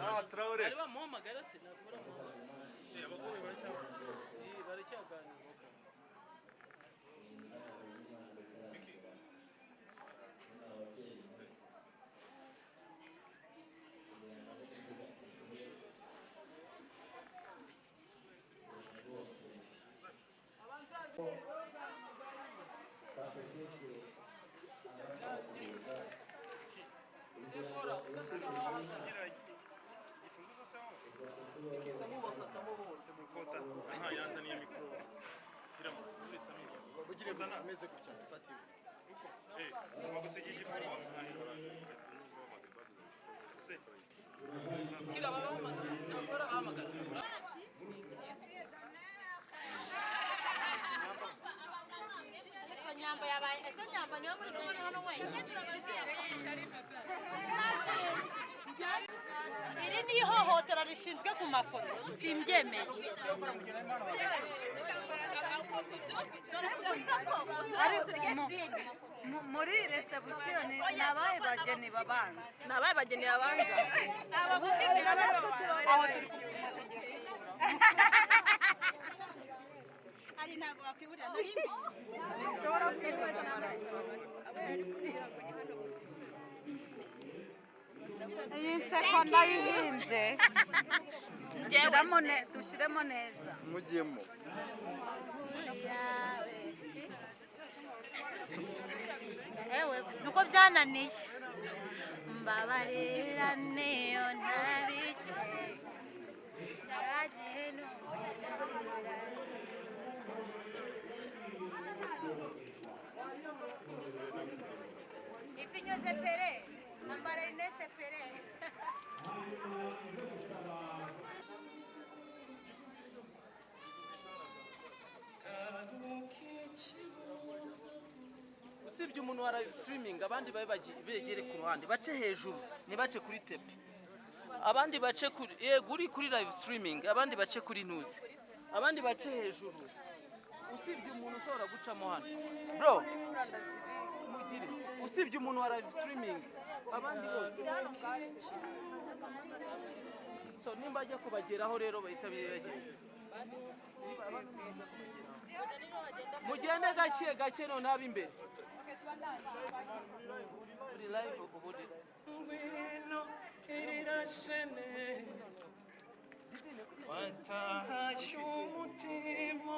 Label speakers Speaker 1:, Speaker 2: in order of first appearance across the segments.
Speaker 1: Ah, Traore.
Speaker 2: Ariwa muhamagara sinakora muhamagara.
Speaker 1: Abagore baracyaganira.
Speaker 2: Baracyaganira.
Speaker 1: Aha yanzaniye mikro. Kiramo uretse amika. Bugire ameze gutya fatiwe. Uko bagusigiye igifungo hose
Speaker 2: Kila baba nakora hamagara.
Speaker 3: Nyamba yabaye ese nyamba niyo muri kumwe hano wenyine iri ni ihohotera rishinzwe ku mafoto simbyemeye
Speaker 4: muri reception nabaye bageni babanza
Speaker 3: abagusigira aho turi ari ntago wakwiburira nari nshobora kwirwata n'amazi
Speaker 4: iyi nseko ndayihinze dushyiremo neza
Speaker 1: mugiyemo
Speaker 3: ewe nuko byananiye mbabarira niyo ntabitse naragiye ifinyoze pere ambara rinete pere
Speaker 2: Usibye umuntu wa live streaming abandi begere ku ruhande bace hejuru nibace kuri tepe abandi bace kuri guri kuri live streaming abandi bace kuri news abandi bace hejuru usibye umuntu ushobora gucamo hano bro mugire usibye umuntu wa live streaming abandi bose so nimba ajya kubageraho rero bahita bibagera mugende gake no nabimbere uri live ubudi ngwino irashene watahashu mutima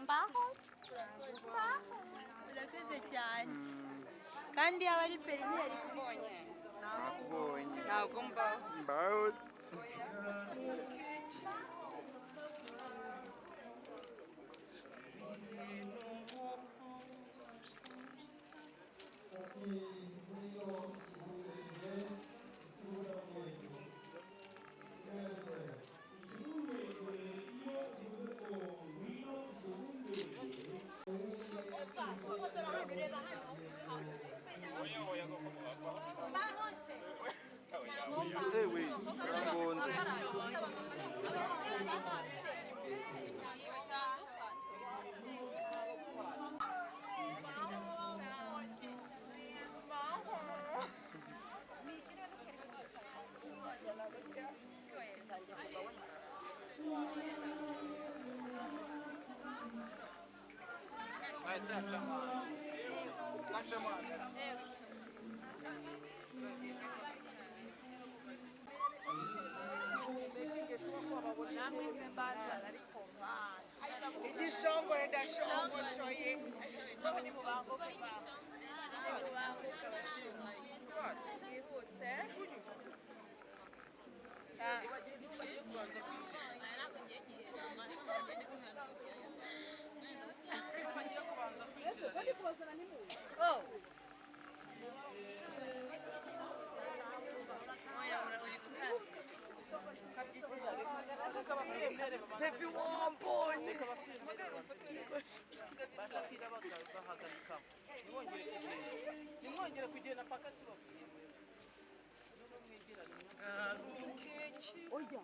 Speaker 3: mbaho urakoze cyane kandi yaba ari perineri kubonye
Speaker 4: ntabwo
Speaker 1: mbaho ewe urangonze
Speaker 4: igishongore ndashongoshoye Baby wambonye
Speaker 2: nimwongere kugenda paka oya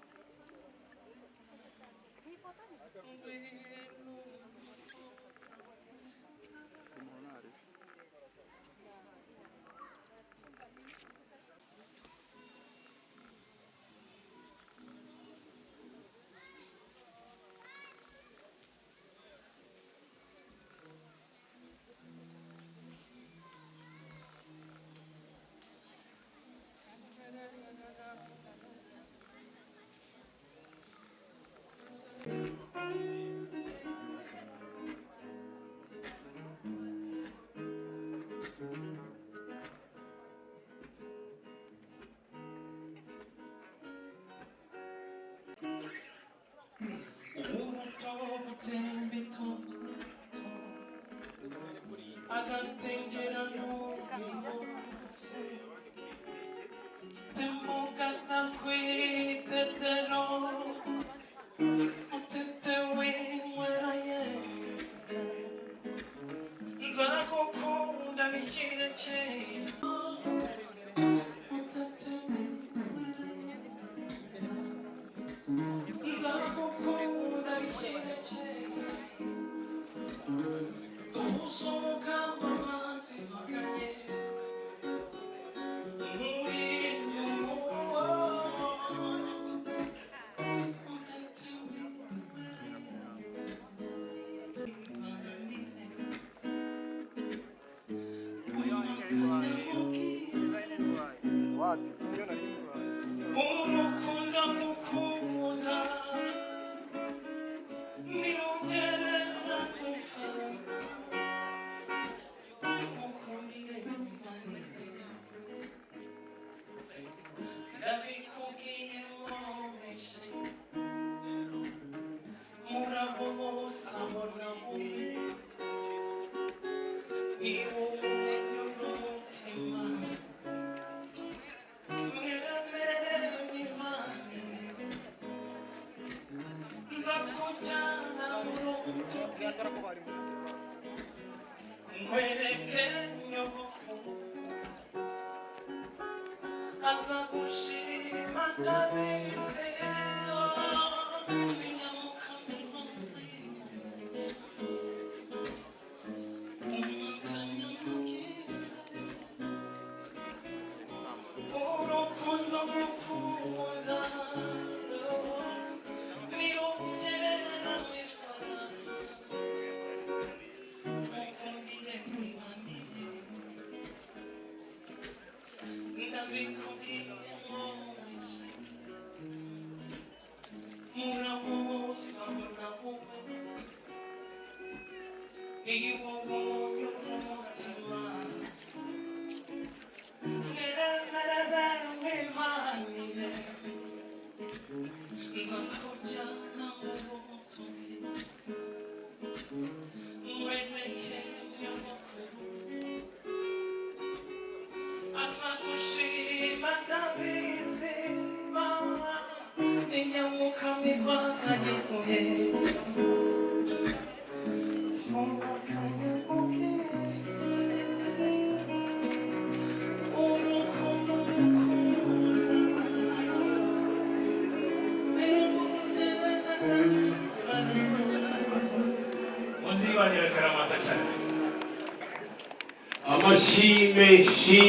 Speaker 5: amashimesi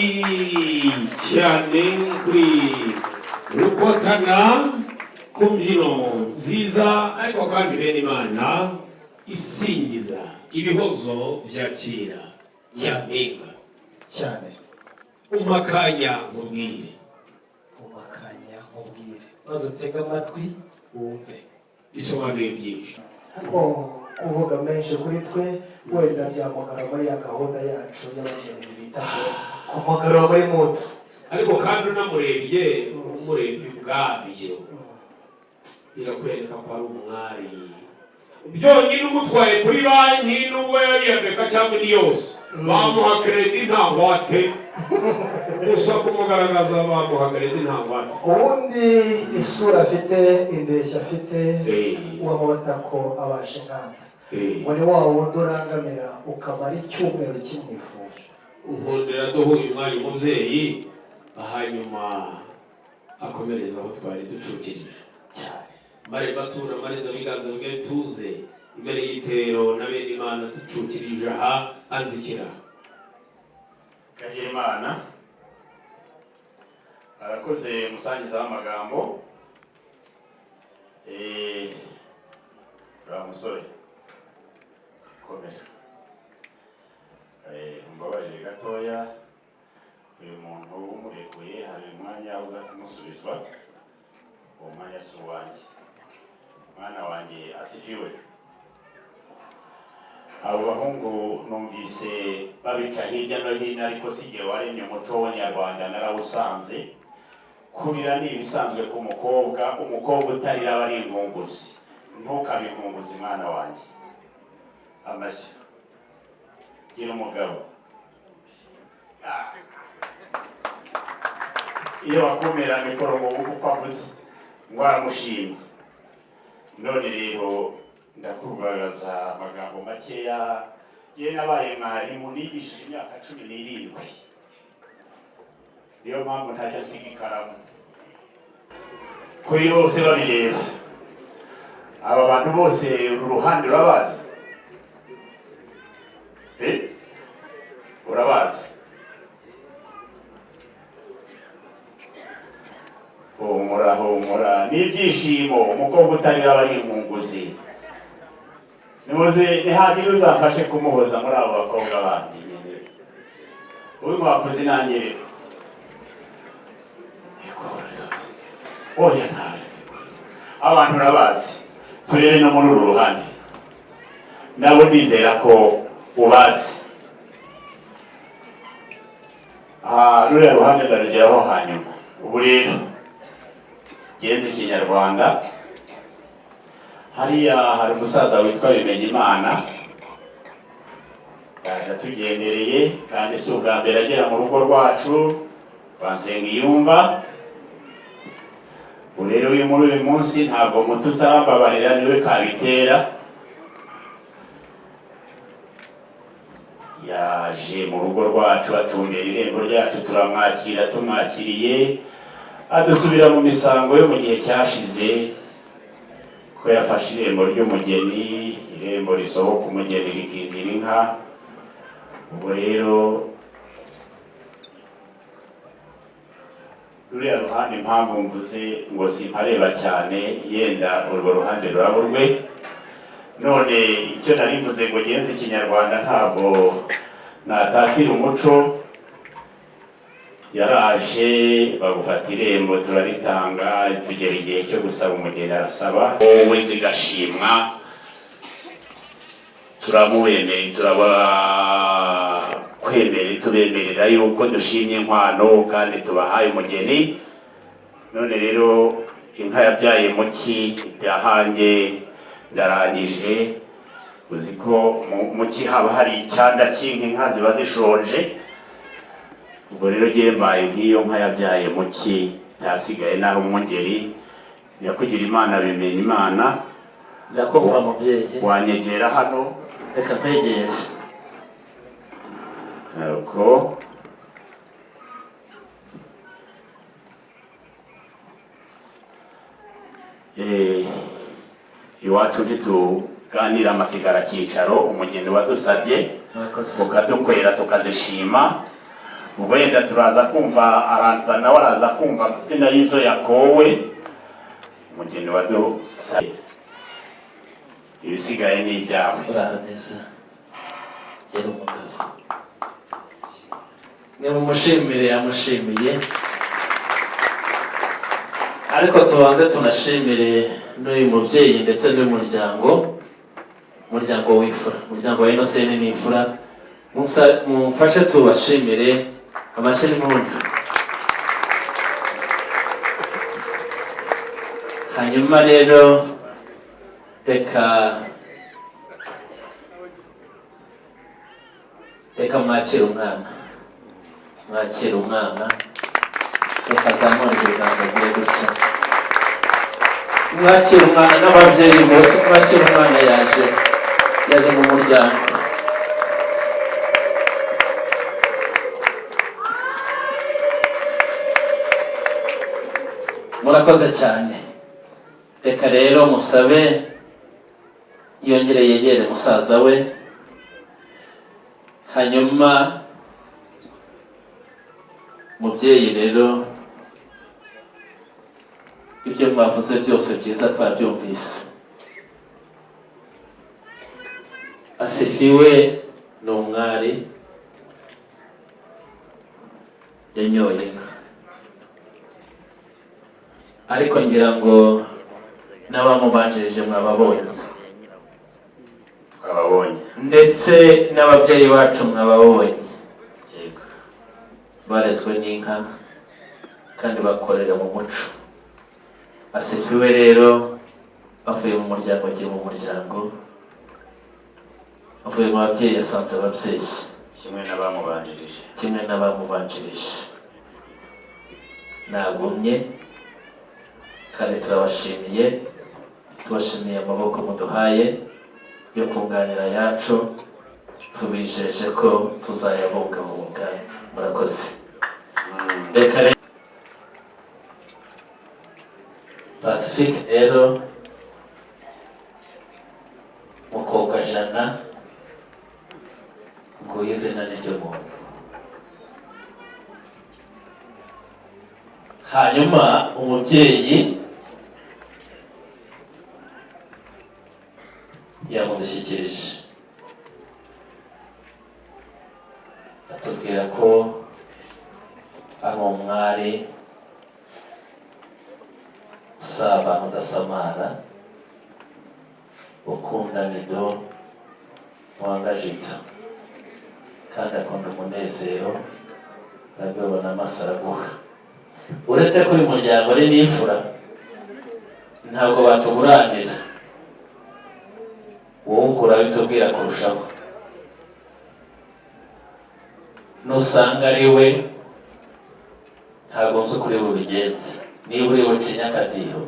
Speaker 5: cyane kuri rukotana ku mbyino nziza ariko kandi bene imana isingiza ibihozo bya kera cyampinga
Speaker 6: cyane
Speaker 5: umakanya nkubwire
Speaker 6: maze utege amatwi wumve
Speaker 5: bisobanuye byinshi
Speaker 6: ariko kuvuga menshi kuri twe wenda byamugara muri ya gahunda yacu y'abagenzi bita kumugara muri mutu
Speaker 5: ariko kandi unamurebye umurebye ubwabyo birakwereka ko ari umwari byonyine umutwaye kuri banki n'ubwo yariyambeka cyangwa indi yose bamuha kredi nta ngwate gusa kumugaragaza bamuha kredi nta ngwate.
Speaker 6: ubundi isura afite indeshyi afite uwamubata ko abashe nkana wari wa wundi urangamira ukamara icyumweru kimwifuje.
Speaker 5: nkundira duhuye umwanya umubyeyi hanyuma akomereza aho twari ducukirije
Speaker 6: cyane
Speaker 5: mare batura mariza biganza bwe tuze imbere y'iterero na bene Imana ducukirije aha anzikira.
Speaker 7: Kagira Imana arakoze musangiza amagambo musore komera mbabarire gatoya uyu muntu w'umurekuye hari umwanya uza kumusubizwa uwo mwanya si uwanjye mwana wanjye asifiwe. abo bahungu numvise babica hirya no hino ariko si waremye umuco w'abanyarwanda narawusanze. Kurira ni ibisanzwe ku mukobwa, umukobwa utarira aba ari inkunguzi. Ntukabe inkunguzi mwana wanjye. Amashyi gira umugabo. Iyo bakomera mikoro mu buku kwavuze ngo aramushimye. None rero ndakubagaza amagambo makeya. Ye nabaye mwarimu nigishije imyaka 17. Niyo mpamvu ntajya nsiga ikaramu. Kuri bose babireba. Aba bantu bose uruhande urabazi? Urabazi? Humura n'ibyishimo umukobwa utarira aba ari inkunguzi. Nimuze nihagire uzafashe kumuhoza muri abo bakobwa bandi nyine. Uyu mwakoze nanjye oya ntare abantu urabazi turere no muri uru ruhande nabo ndizera ko ubazi. Ruriya ruhande ndarugeraho hanyuma. Ubu rero genze Kinyarwanda hariya hari umusaza witwa Bimenyimana yaje tugendereye kandi si ubwa mbere agera mu rugo rwacu Bansengiyumva. Urero uyu muri uyu munsi ntabwo mutuzababarira niwe kabitera. Yaje mu rugo rwacu atumbera irembo ryacu turamwakira tumwakiriye adusubira mu misango yo mu gihe cyashize ko yafashe irembo ry'umugeni, irembo risohoka umugeni rikinjira inka. Ubwo rero ruriya ruhande impamvu mvuze ngo simpareba cyane yenda urwo ruhande ruraburwe. None icyo nari mvuze ngo genze Kinyarwanda ntabwo natatira umuco. Yaraje bagufata irembo turaritanga tugera igihe cyo gusaba umugeni arasaba wowe zigashimwa turamubemeye tubemerera yuko dushimye inkwano kandi tubahaye umugeni. None rero inka yabyaye muki byahange ndarangije. Uzi ko muki haba hari icyanda cy'inka, inka ziba zishonje. Ubwo rero gembaye nk'iyo nka yabyaye muki ntasigaye naho umugeri yakugira Imana Bimenyimana.
Speaker 8: Ndakumva mubyeyi.
Speaker 7: Wanyegera hano
Speaker 8: Reka nkwegere.
Speaker 7: Uko iwacu ntituganira amasigara cyicaro umugeni wadusabye ukadukwera tukazishima. Ubwo yenda turaza kumva aranza nawe araza kumva izina y'izo yakowe umugeni wadusabye. Ibisigaye ni ibyawe.
Speaker 8: Urahaneza gera umugabo ni mumushimire yamushimiye. Ariko tubanze tunashimire n'uyu mubyeyi ndetse n'umuryango w'ifura, umuryango wa Innocent n'ifura. Mumfashe tubashimire amashyi n'impundu. Hanyuma rero reka reka mwakire umwana, mwakire umwana, reka azamure ibiganza agiye gutya, mwakire umwana n'ababyeyi bose, mwakire umwana yaje mu muryango. Murakoze cyane. Reka rero musabe yongere yegere musaza we, hanyuma mubyeyi rero ibyo mwavuze byose byiza twabyumvise. Asifiwe ni umwari yanyoye inka, ariko ngira ngo n'abamubanjirije mwababonye,
Speaker 7: twababonye,
Speaker 8: ndetse n'ababyeyi bacu mwababonye. Yego, barezwe n'inka kandi bakorera mu muco. Asifiwe rero avuye mu muryango, agiye mu muryango, avuye mu babyeyi yasanze ababyeyi kimwe n'abamubanjirije. Nagumye kandi turabashimiye, tubashimiye amaboko muduhaye yo kunganira yacu, tubijeje ko tuzayabungabunga. Murakoze. Reka Pacifique rero mukobwa Jana ngo izina n'iryo muntu, hanyuma umubyeyi yamudushyikirije atubwira ko ari umwari usabana udasamara, ukunda nido, wanga jito, kandi akunda umunezero, arabibona amaso araguha. Uretse ko uyu muryango ari n'imfura, ntabwo batuburanira, wowe ukura bitubwira kurushaho. Nusanga ari we, ntabwo nzi ukuri bubigenze. Niba uri bucinya akadiho,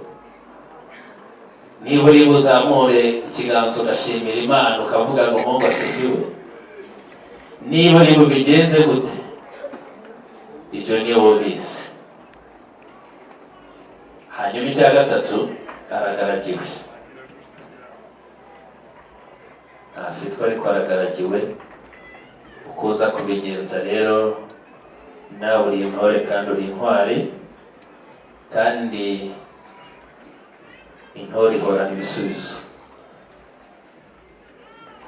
Speaker 8: niba uri buzamure ikiganza ugashimira Imana ukavuga ngo Mungu asifiwe, niba uri bubigenze gute, ibyo ni wowe ubizi. Hanyuma icya gatatu, aragaragiwe. Ntafitwe ariko aragaragiwe. Ukuza kubigenza rero, nawe uri intore kandi uri intwari, kandi intore ihorana ibisubizo.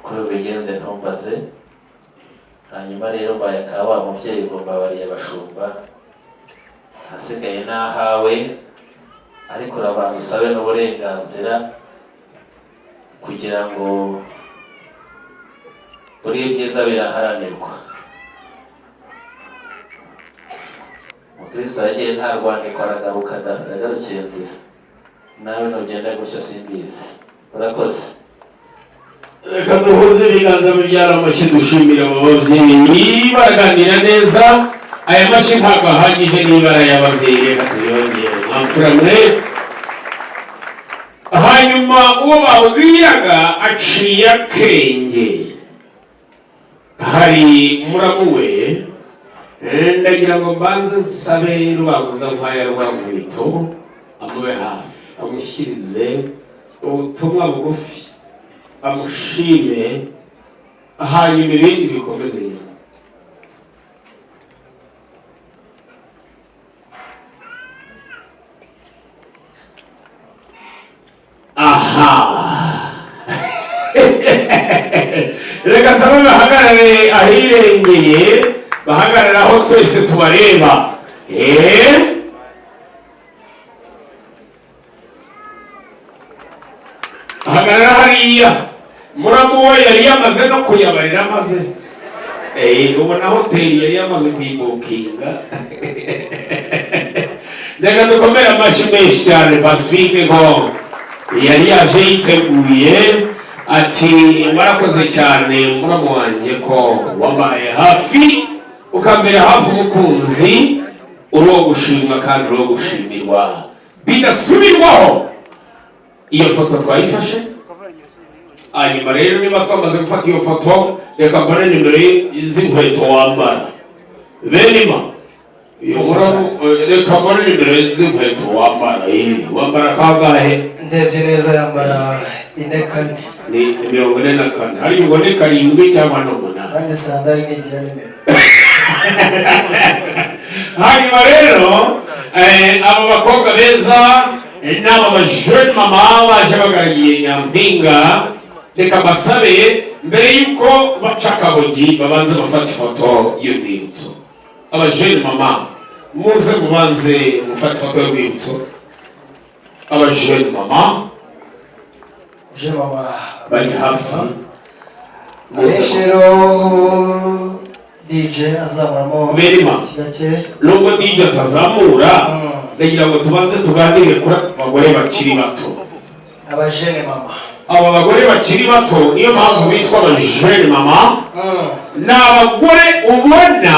Speaker 8: Kuri ubigenze ntumbaze. Hanyuma rero mbaye akaba wa mubyeyi ngo mbabariye abashumba, hasigaye n'ahawe, ariko urabanza usabe n'uburenganzira kugira ngo buri ibyiza biraharanirwa. Umukristo yagiye nta rwandiko aragaruka, ndagarukiye nzira. Nawe nugenda gutyo simbizi. Urakoze.
Speaker 5: Reka duhuze ibiganza bibyara amashyi dushimira abo babyeyi baraganira neza. Aya mashyi ntabwo ahagije n'ibara y'ababyeyi, reka tuyongere. Mwamfura mwe. Hanyuma uwo babwiraga aciye akenge, hari muramu we, ndagira ngo mbanze nsabe Rubaguza nkwaya rwa Nkubito amube hafi, amushyirize ubutumwa bugufi, amushime, hanyuma ibindi bikomeze nyuma. Aha. Reka nsabe bahagarare ahirengeye, bahagarare aho twese tubareba. Hagarara hariya. Muramu we yari yamaze no kuyabarira maze. Ubona hoteli yari yamaze kuyibukinga. Reka dukomere amashyi menshi cyane Pacifique ngo yari yaje yiteguye, ati warakoze cyane muramu wanjye ko wabaye hafi ukambera hafi umukunzi uri uwo gushimwa kandi uri uwo gushimirwa bidasubirwaho. Iyo foto twayifashe hanyuma rero niba twamaze gufata iyo foto reka mbone nimero z'inkweto wambara benima reka mbone nimero z'inkweto wambara wambara kangahe?
Speaker 6: Ndebye neza yambara 4
Speaker 5: ni 44 hari ngo ni 7 cyangwa no 8
Speaker 6: kandi sandali n'igira nimero.
Speaker 5: Hanyuma rero aba bakobwa beza n'aba bajene mama baje bagariye Nyampinga, reka basabe mbere yuko baca akabogi babanze bafata ifoto y'urwibutso. Abajene mama muze mubanze mufata ifoto y'urwibutso. Abajene mama
Speaker 6: Je mama
Speaker 5: bari hafi
Speaker 6: rero DJ azamuramo
Speaker 5: gake nubwo DJ atazamura ndagira ngo tubanze tuganire kuri abagore bakiri bato.
Speaker 6: Abajene mama,
Speaker 5: aba bagore bakiri bato niyo mpamvu bitwa abajene mama. Ni abagore ubona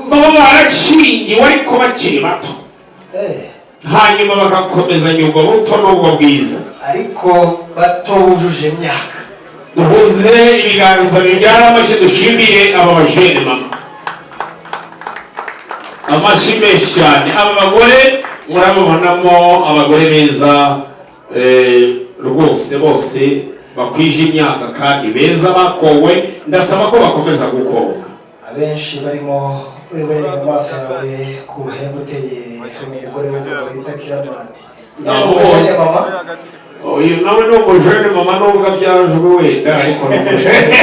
Speaker 5: baba barashingiwe ariko bakiri bato, hanyuma bagakomezanya ubwo buto n'ubwo bwiza
Speaker 6: ariko bato bujuje imyaka.
Speaker 5: Duhuze ibiganza bijyana amashyi dushimire aba bajene mama. Amashyi menshi cyane. Aba bagore murababonamo abagore beza rwose bose bakwije imyaka kandi beza bakowe. Ndasaba ko bakomeza gukobwa.
Speaker 6: Abenshi barimo urebe mu maso yawe ku ruhembe uteye umugore w'umugabo bita Kiramani. Abajene mama
Speaker 5: uyu nawe ni umujene mama nubwo abyajwe wenda ariko ni umujene.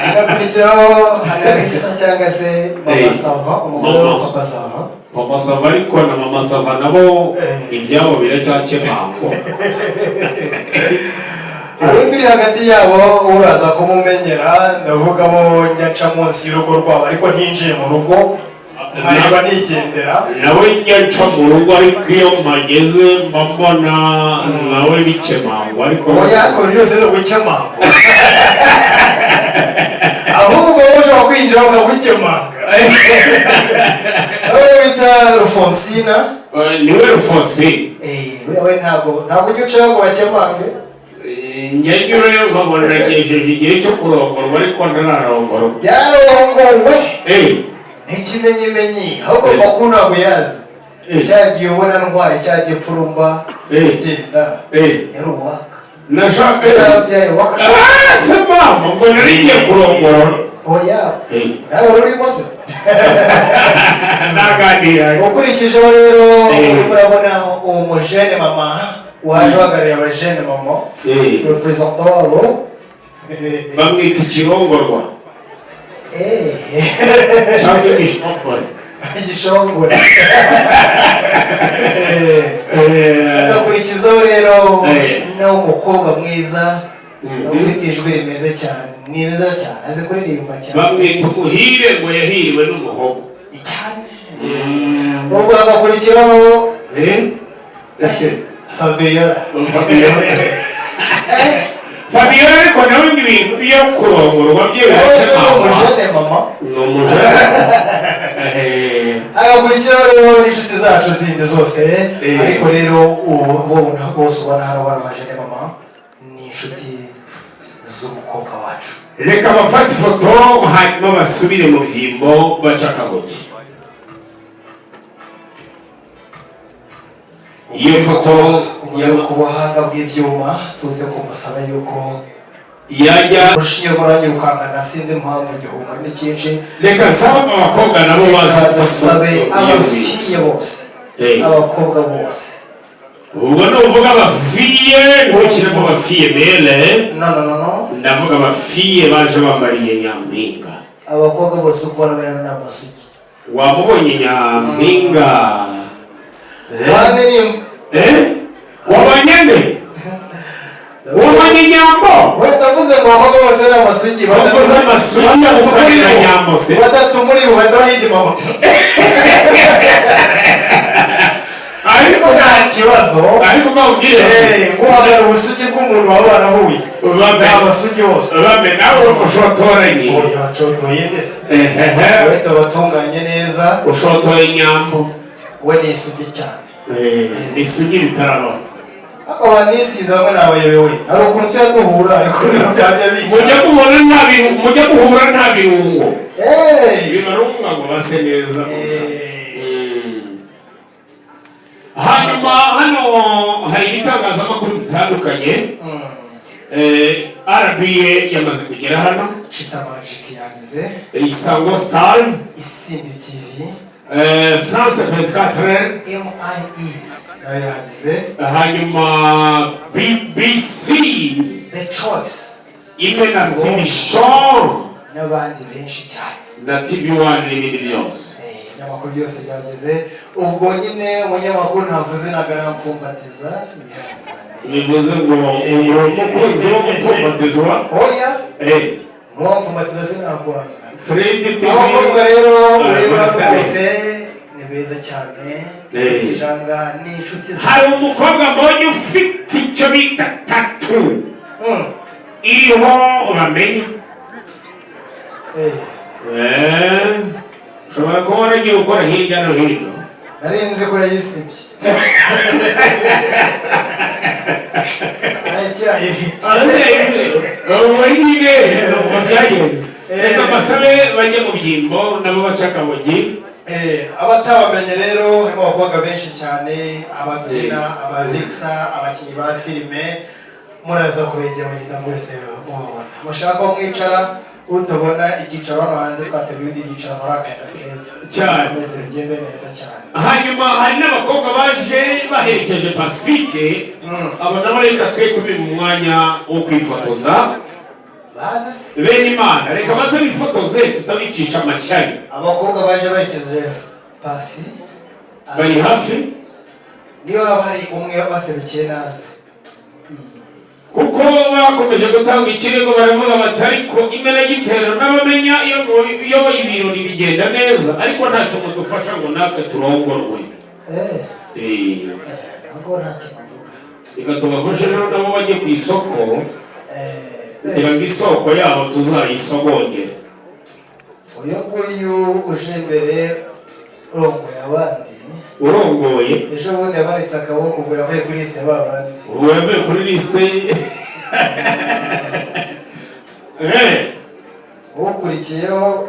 Speaker 6: Agakurikiraho Analisa cyangwa se Mama Sava, umugore wa Papa Sava.
Speaker 5: Papa Sava ariko na Mama Sava nabo ibyabo biracyakemango.
Speaker 6: Urundi hagati yabo uraza kumumenyera, ndavugamo nyaca munsi y'urugo rwabo ariko ntinjiye mu rugo nkareba nigendera.
Speaker 5: Nawe nyaca mu rugo ariko iyo mageze mbona nawe bikemango ariko
Speaker 6: oya byose ni ugukemanga. Ahubwo ushobora kwinjira ukagukemanga. Aho bita Rufonsina.
Speaker 5: Niwe Rufonsina.
Speaker 6: Wewe ntabwo ujya ucaho ngo bakemange.
Speaker 5: Njyewe rero nkabona nagejeje igihe cyo kurongorwa ariko ntararongorwa.
Speaker 6: Yarongowe. N'ikimenyimenyi ahubwo makuru ntabwo yazi. Cyagiye ubona ndwaye cyagiye pfurumba genda yari uwaka.
Speaker 5: Nashaka
Speaker 6: yarabyaye waka.
Speaker 5: Se mama ngo nariye kurongora.
Speaker 6: Oya. Nawe urimo se.
Speaker 5: Naganira.
Speaker 6: Ukurikije rero urabona umujene mama waje wagarira abajene mama. Representant wabo
Speaker 5: bamwita ikirongorwa. Cyangwa igishongore.
Speaker 6: Igishongore. Agakurikizaho rero n'umukobwa mwiza ufite ijwi rimeze cyane, ni mwiza cyane, azi kuririmba cyane.
Speaker 5: Bamwita umuhire ngo yahiriwe n'umuhogo.
Speaker 6: Cyane. Ubwo agakurikiraho Fabiola.
Speaker 5: Fabiola ariko nawe ibintu byo kurongorwa
Speaker 6: umujene mama.
Speaker 5: Ni umujene.
Speaker 6: Agakurikiraho rero n'inshuti zacu zindi zose ariko rero ubu bose ubona hano bari abajene mama ni inshuti z'umukobwa wacu.
Speaker 5: Reka bafate ifoto hanyuma basubire mu byimbo baca akabogi. Iyo foto
Speaker 6: yo ku buhanga bw'ibyuma tuze kumusaba yuko
Speaker 5: yajya
Speaker 6: urushiye muranyirukangana sinzi impamvu igihunga ni cyinshi.
Speaker 5: Reka nsaba abakobwa nabo baza
Speaker 6: gusabe abafiye bose abakobwa bose.
Speaker 5: Ubwo nuvuga abafiye ntukiremo abafiye mele.
Speaker 6: No.
Speaker 5: Ndavuga abafiye baje bambariye Nyampinga.
Speaker 6: Abakobwa bose ukubona bari n'amasugi.
Speaker 5: Wamubonye Nyampinga?
Speaker 6: Bane ni
Speaker 5: wabanyene? Wabanye Nyambo?
Speaker 6: Ndavuze ngo abakobwa bose ari amasugi.
Speaker 5: Bakoze amasugi ukarira Nyambo se?
Speaker 6: Batatu muri bo bahindi mama. ariko nta kibazo
Speaker 5: ariko bambwire
Speaker 6: guhagara ubusugi bw'umuntu waba warahuye abasugi bose
Speaker 5: bame nawe ushotoranye
Speaker 6: yacotoye ndetse uretse abatunganye neza
Speaker 5: ushotoye inyambo
Speaker 6: we ni isugi cyane
Speaker 5: isugi bitarabaho
Speaker 6: akaba nisize bamwe nabayobewe hari ukuntu tujya duhura ariko byajya bica
Speaker 5: mujya muhura nta birungo bibarunga ngo base neza hanyuma hano hari ibitangazamakuru bitandukanye RBA yamaze kugera hano
Speaker 6: Chita Magic yageze
Speaker 5: Isango Star
Speaker 6: Isimbi TV
Speaker 5: France 24
Speaker 6: MIE nayo yageze
Speaker 5: hanyuma BBC
Speaker 6: The Choice
Speaker 5: imwe na TV Show
Speaker 6: n'abandi benshi cyane
Speaker 5: na TV1 n'ibindi byose
Speaker 6: ibinyamakuru byose byageze ubwo nyine umunyamakuru ntavuze na garamfumbatiza
Speaker 5: bivuze ngo umukunzi wo gupfumbatizwa
Speaker 6: oya n'uwo mfumbatiza sinakwana
Speaker 5: Fred TV
Speaker 6: abakobwa rero ureba rwose ni beza cyane ijanga n'inshuti
Speaker 5: hari umukobwa mbonye ufite icyo bita tatu iriho uramenye ushobora kuba waragiye gukora hirya no hino
Speaker 6: narinzi ko yayisibye
Speaker 5: reka basabe bajye mu byimbo nabo baca akabogi
Speaker 6: abatabamenye rero harimo abakobwa benshi cyane ababyina ababikisa abakinnyi ba filime muraza kubegera mugenda mwese mubabona mushaka ko mwicara utabona icyicaro hano hanze twateguye ibindi byicaro muri akayira keza
Speaker 5: cyane
Speaker 6: meze bigende neza cyane
Speaker 5: hanyuma hari n'abakobwa baje baherekeje Pacifique abo nabo reka twe kubi mu mwanya wo kwifotoza bene Imana reka baze bifotoze tutabicisha amashyari
Speaker 6: abakobwa baje baherekeje Pasi
Speaker 5: bari hafi
Speaker 6: niyo haba hari umwe baserukiye naze
Speaker 5: kuko bakomeje gutanga ikirego baravuga batari ko imena gitero n'abamenya iyo ibirori bigenda neza ariko ntacyo mudufasha ngo natwe turongorwe reka tubafashe rero nabo bajye ku isoko kugira ngo isoko yabo tuzayisogongere
Speaker 6: uyu nguyu uje imbere urongoye abandi
Speaker 5: urongoye
Speaker 6: ejo bundi yamanitse akaboko ngo yavuye kuri lisite babandi
Speaker 5: ubu yavuye kuri lisite
Speaker 6: ukurikiyeho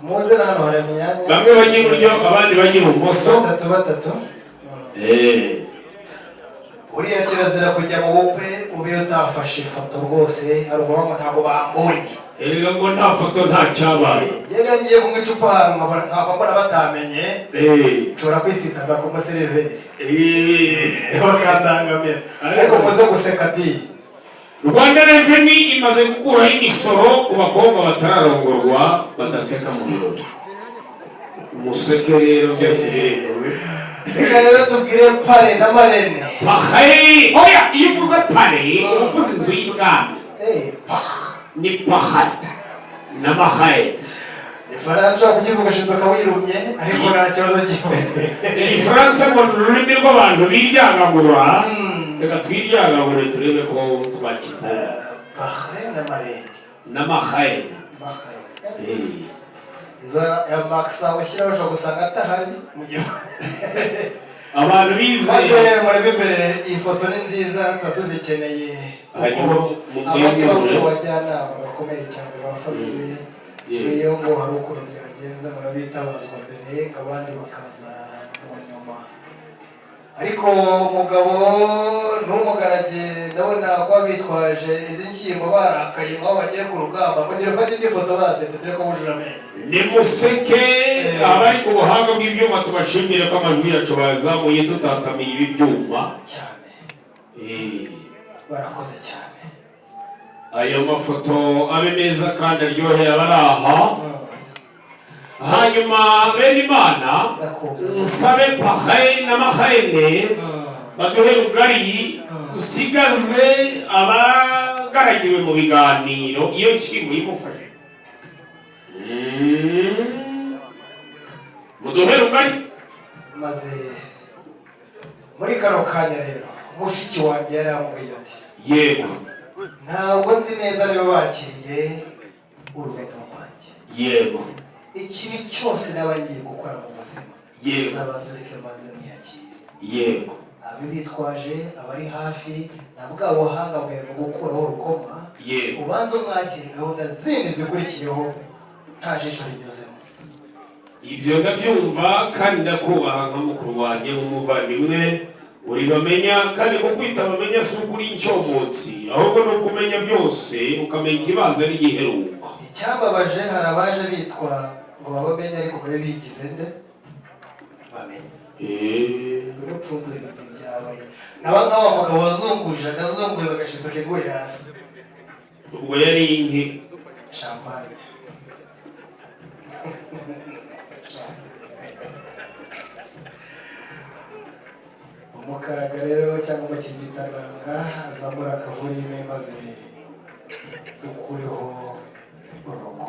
Speaker 6: muze hano hari imyanya
Speaker 5: bamwe bajya iburyo abandi bajya ibumoso
Speaker 6: batatu uriya kirazira kujya mu bukwe ube utafashe ifoto rwose hari ubwo ntabwo bambonye
Speaker 5: erega ngo nta foto nta cyabaye
Speaker 6: yari ngiye kunywa icupa ahantu nkaba mbona batamenye nshobora kwisitaza ku museriveri bakandangamira ariko muze guseka di
Speaker 5: Rwanda Revenue imaze gukuraho imisoro ku bakobwa batararongorwa badaseka mu birori umuseke rero byose biremewe
Speaker 6: reka rero tubwire pare na marene
Speaker 5: oya iyo uvuze pare uvuze inzu y'ibwami ni paha n'amahaye
Speaker 6: ifaransa ushobora kukivuga shinduka wirumye ariko nta kibazo gihe
Speaker 5: ifaransa ngo ni ururimi rw'abantu biryagagura reka twiryagagure turebe ko twakivuga
Speaker 6: paha na marene
Speaker 5: n'amahaye
Speaker 6: izo ya makisa ushyiraho ushobora gusanga atahari mu gihe
Speaker 5: abantu bize
Speaker 6: maze murebe imbere iyi foto ni nziza tuba tuzikeneye abandi bamwe bajyanama bakomeye cyane ba famiye iyo ngo hari ukuntu byagenze murabitabazwa mbere ngo abandi bakaza mu nyuma ariko umugabo n'umugarage ndabona ko bitwaje izi nshyimbo barakaye ngo bagiye ku rugamba kugira ufate indi foto basetse turi ko bujura amenyo
Speaker 5: ni museke abari ku buhanga bw'ibyuma tubashimire ko amajwi yacu bazamuye tutatamiye ibi byuma
Speaker 6: cyane barakoze cyane
Speaker 5: ayo mafoto abe meza kandi aryoheye abari aha hanyuma bene Imana nsabe pahaye n'amahene baduhe rugari dusigaze abagaragiwe mu biganiro iyo nshingo y'imufashe muduhe rugari
Speaker 6: maze kano kanya rero mushiki wanjye yarambwiye ati
Speaker 5: yego
Speaker 6: ntabwo nzi neza niba bakiriye urubavu rwanjye
Speaker 5: yego
Speaker 6: ikibi cyose naba ngiye gukora mu buzima
Speaker 5: yego
Speaker 6: uzabanza ureke manze mwiyakire
Speaker 5: yego
Speaker 6: abe bitwaje abari hafi na bwa buhanga bwawe mu gukuraho urukoma
Speaker 5: yego
Speaker 6: ubanza umwakire gahunda zindi zikurikiyeho nta jisho rinyuzemo
Speaker 5: ibyo ndabyumva kandi ndakubaha nka mukuru wanjye nk'umuvandimwe uri bamenya kandi kukwita bamenya si ukuri incyomotsi ahubwo ni ukumenya byose ukamenya ikibanza n'igiheruka.
Speaker 6: Icyambabaje hari abaje bitwa ngo babamenye ariko babe bigize nde bamenye urupfundura ibintu byabaye naba nk'awa mugabo wazunguje agazunguza agashinto keguye hasi
Speaker 5: ubwo yari inki
Speaker 6: champagne umukaraga rero cyangwa umukingitananga azamura akavurime maze dukureho urugo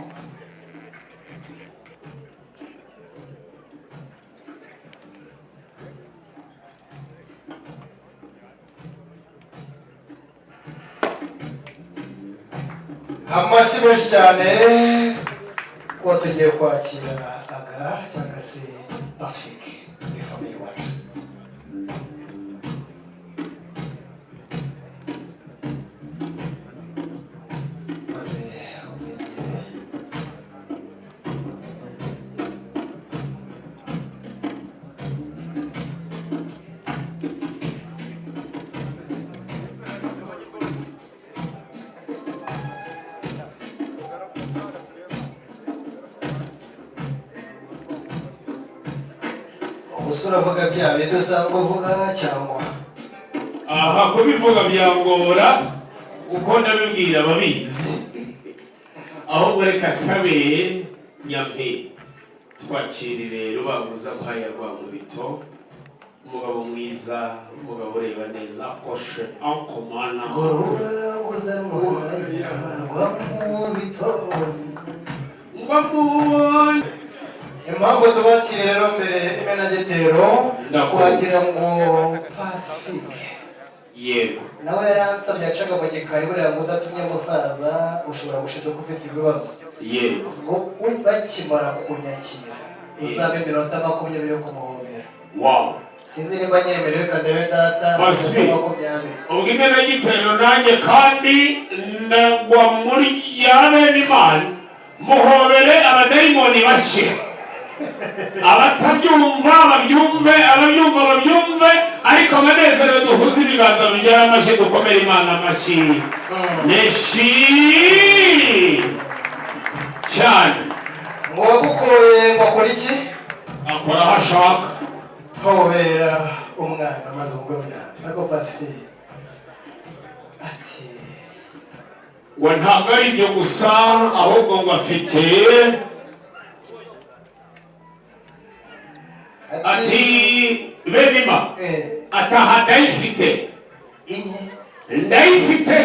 Speaker 6: amashyi menshi cyane kuba tugiye kwakira aga cyangwa se Pacifique muri famiye wacu maze umwegere ubusura avuga bya bindi usanga uvuga cyangwa
Speaker 5: aha kubivuga byangora uko ndabibwira ababizi ahubwo reka nsabe nyampe twakirire rubabuza mpaya rwa nkubito umugabo mwiza umugabo ureba neza koshe ankomana
Speaker 6: rubabuza mpaya rwa nkubito
Speaker 5: ngwamubonye
Speaker 6: impamvu tubakire rero mbere imenagitero twagira ngo Pacifique
Speaker 5: yego
Speaker 6: nawe yaransabye acaga mu gikari buriya ngo udatumye musaza ushobora gushiduka ufite ibibazo
Speaker 5: yego
Speaker 6: ngo bakimara kunyakira uzabe iminota 20 yo kumuhobera
Speaker 5: wow
Speaker 6: sinzi niba nyemerewe kadebe data 20
Speaker 5: ubwo imenagitero nanjye kandi ndagwa muri yabe n'Imana muhobere abadayimoni bashye abatabyumva babyumve ababyumva babyumve ariko amanezero duhuze ibiganza bigira amashyi dukomere Imana amashyi neshi cyane
Speaker 6: ngo wagukoye ngo akora iki
Speaker 5: akora aho ashaka
Speaker 6: hobera umwana maze ubwo byana ariko Pacifique ati
Speaker 5: ngo ntabwo ari ibyo gusa ahubwo ngo afite ati benima ataha ndayifite ndayifite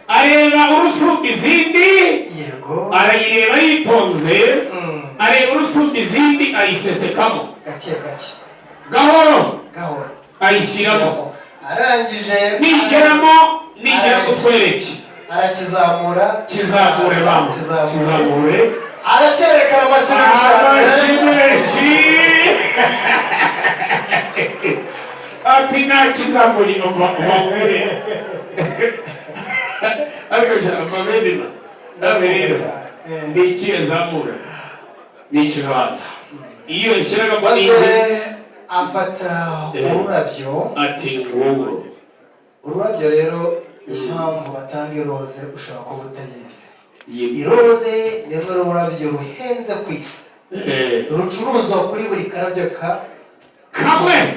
Speaker 5: areba urusumba izindi
Speaker 6: yego
Speaker 5: arayireba yitonze areba urusumba izindi ayisesekamo
Speaker 6: gake gake
Speaker 5: gahoro
Speaker 6: gahoro
Speaker 5: ayishyiramo
Speaker 6: arangije
Speaker 5: nigera kutwereke
Speaker 6: arakizamura
Speaker 5: kizamure bamwe kizamure
Speaker 6: arakerekana
Speaker 5: amashyireshi ati nakizamure umvamure ariko amabendina ndabereza ni ikiyazamura ni ikibanza iyo yashyiraga
Speaker 6: maze afata ururabyo
Speaker 5: ati nguburo
Speaker 6: ururabyo rero impamvu batanga iroze ushobora kuba utayizi iroze ni ururabyo ruhenze ku isi rucuruzwa kuri buri karabyo
Speaker 5: kamwe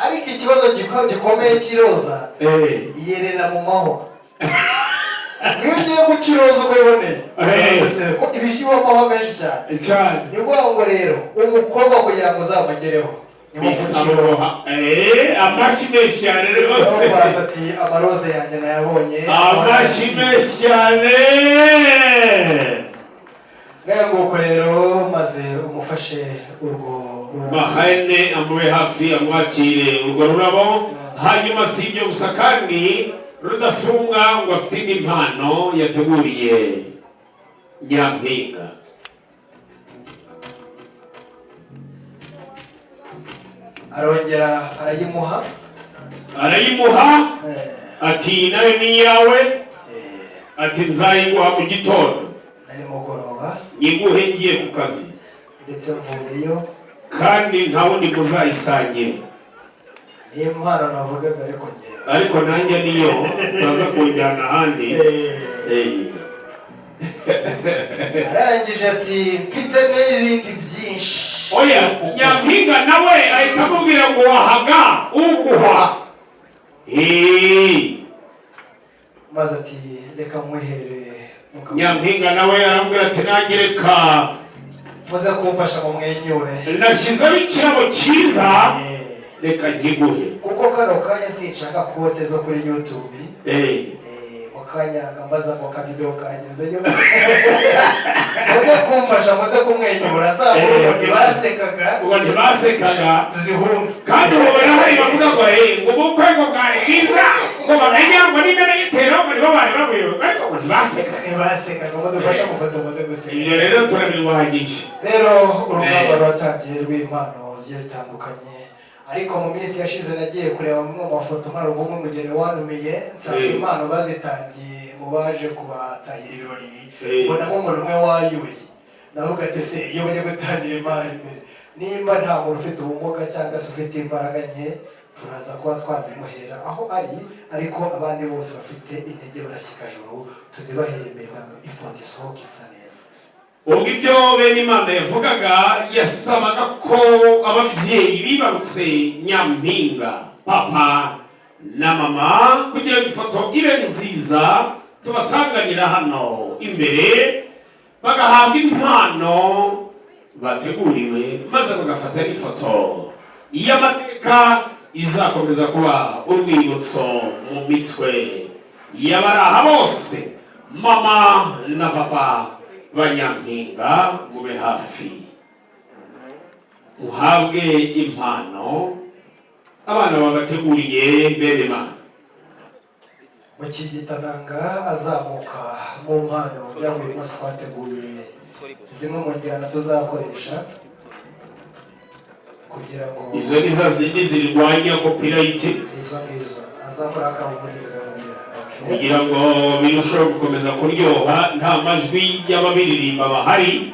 Speaker 6: ariko ikibazo gikomeye cy'iroza yerera mu mahwa iyo ugiye guca iroza uko iboneye ko ibishyimbo amahwa menshi cyane ni ukuvuga ngo rero umukobwa kugira ngo uzamugereho
Speaker 5: amashyi menshi cyane rwose
Speaker 6: ati amaroze yanjye nayabonye
Speaker 5: amashyi menshi cyane
Speaker 6: ngaho nguko rero maze maze umufashe urwo
Speaker 5: mahane amube hafi amwakire urwo rurabo. Hanyuma si ibyo gusa kandi Rudasumbwa ngo afite indi mpano yateguriye Nyampinga.
Speaker 6: arongera
Speaker 5: arayimuha ati nayo ni iyawe, ati nzayiguha mu gitondo
Speaker 6: na nimugoroba,
Speaker 5: nyiguhe ngiye ku kazi
Speaker 6: ndetse mvuyeyo
Speaker 5: kandi nta wundi muzayisangira.
Speaker 6: niyo mpano navugaga
Speaker 5: ariko nanjye niyo utaza kunjyana ahandi.
Speaker 6: arangije ati mfite n'ibindi byinshi.
Speaker 5: Oya, Nyampinga nawe ahita amubwira ngo wahaga uguha.
Speaker 6: maze ati reka muhere.
Speaker 5: Nyampinga nawe aramubwira ati nanjye reka
Speaker 6: muze kumfasha mu mwenyure,
Speaker 5: nashyizeho ikirabo cyiza reka nkiguhe.
Speaker 6: kuko kano kanya sinshaka kote zo kuri YouTube. mu kanya ngambaza ngo akavideo kagezeyo. muze kumfasha, muze kumwenyura. Ngo ntibasekaga tuzihunge.
Speaker 5: kandi ubu barahari bavuga ngo ngo ubukwe ngo bwari bwiza ngo bamenya ngo n'imbere y'itero ngo nibo bari babuyoboye, ariko ngo
Speaker 6: ntibasekaga ngo dufashe amafoto muze guseka.
Speaker 5: ibyo rero turabirwanyije.
Speaker 6: rero urugamba rwatangiye rw'impano zigiye zitandukanye, ariko mu minsi yashize nagiye kureba mu mafoto nkari ubumwe umugeni wanumiye nsanga impano bazitangiye mu baje kubatahira ibirori. mbonamo umuntu umwe wayuye, navuga ati se iyo bajya gutangira impano imbere, nimba nta muntu ufite ubumuga cyangwa se ufite imbaraga nke, turaza kuba twazimuhera aho ari, ariko abandi bose bafite intege barashyikajuru tuzibahere imbere ngo ifoto isohoke isa neza.
Speaker 5: ubwo ibyo bene Imana yavugaga, yasabaga ko ababyeyi bibarutse Nyampinga, papa na mama, kugira ngo ifoto ibe nziza tubasanganira hano imbere, bagahabwa impano bateguriwe, maze bagafata n'ifoto y'amateka izakomeza kuba urwibutso mu mitwe y'abari aha bose. Mama na papa ba Nyampinga mube hafi, muhabwe impano abana babateguriye bene Imana.
Speaker 6: Mukigitananga azamuka mu mpano byavuye munsi twateguye zimwe mu njyana tuzakoresha kugira ngo
Speaker 5: izo ni za zindi zirwanya copyright.
Speaker 6: izo azakora akamurinda
Speaker 5: kugira ngo birusheho gukomeza kuryoha, nta majwi y'ababiririmba bahari,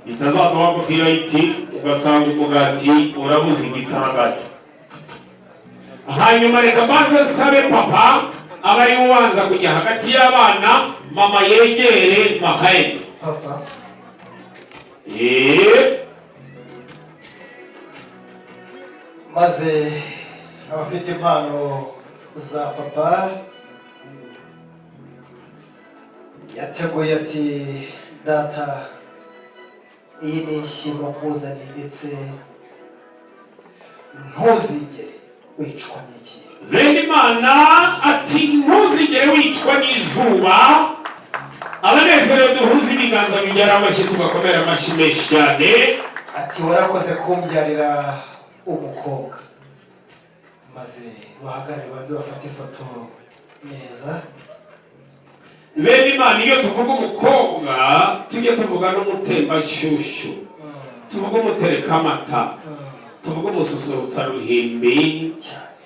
Speaker 5: bitazavaho copyright ugasanga umugati urabuze igitaraganya. hanyuma reka mbanza nsabe papa aba ari ubanza kujya hagati y'abana, mama yegere mahene.
Speaker 6: papa maze abafite impano za papa yateguye ati data, iyi ni ishyimo nkuzaniye, ndetse ntuzigere wicwa n'iki.
Speaker 5: bene Imana ati ntuzigere wicwa n'izuba. abanezerewe duhuze ibiganza bibyara amashyi, tugakomera amashyi menshi cyane.
Speaker 6: ati warakoze kumbyarira umukobwa. maze bahagarare banze bafate ifoto neza.
Speaker 5: bene Imana iyo tuvuga umukobwa tujye tuvuga n'umutembashyushyu, tuvuga umutereka amata, tuvuga umususurutsa ruhimbi,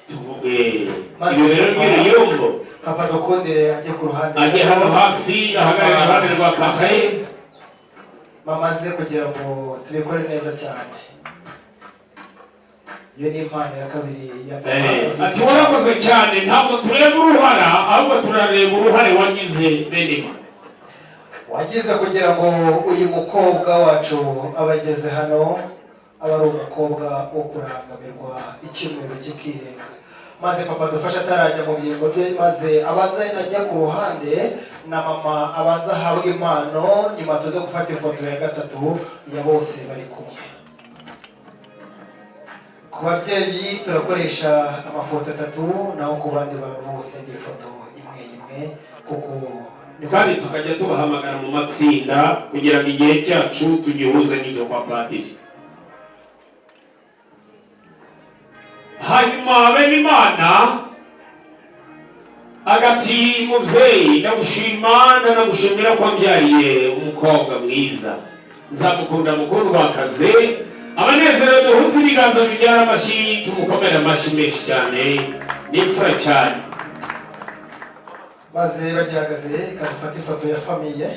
Speaker 5: tuvuge ibyo rero ry'uruyumbo.
Speaker 6: papa dukundire ajye ku ruhande,
Speaker 5: ajye hano hafi ahagarare iruhande rwa kasaye,
Speaker 6: mama ze kugira ngo tubikore neza cyane. iyo ni impano ya kabiri ya papa.
Speaker 5: ati warakoze cyane, ntabwo tureba uruhara ahubwo turareba uruhare wagize bene Imana.
Speaker 6: wagize kugira ngo uyu mukobwa wacu abageze hano aba ari umukobwa wo kurangamirwa icyumweru kikirenga, maze papa dufasha atarajya mu byingo bye, maze abanza najya ku ruhande na mama abanza ahabwa impano, nyuma tuze gufata ifoto ya gatatu ya bose bari kumwe. ku babyeyi turakoresha amafoto 3, naho ku bandi bantu bose ni ifoto imwe imwe, kuko
Speaker 5: kandi tukajya tubahamagara mu matsinda kugira ngo igihe cyacu tugihuze n'icyo kwa padiri. Hanyuma bene Imana agati mubyeyi ndagushima ndanagushimira ko mbyariye umukobwa mwiza, nzamukunda mukundwakaze, abanezero duhuze ibiganza bibyara amashyi, tumukomere amashyi menshi cyane, n'imfura cyane.
Speaker 6: maze bagihagaze kadufata ifoto ya famiye.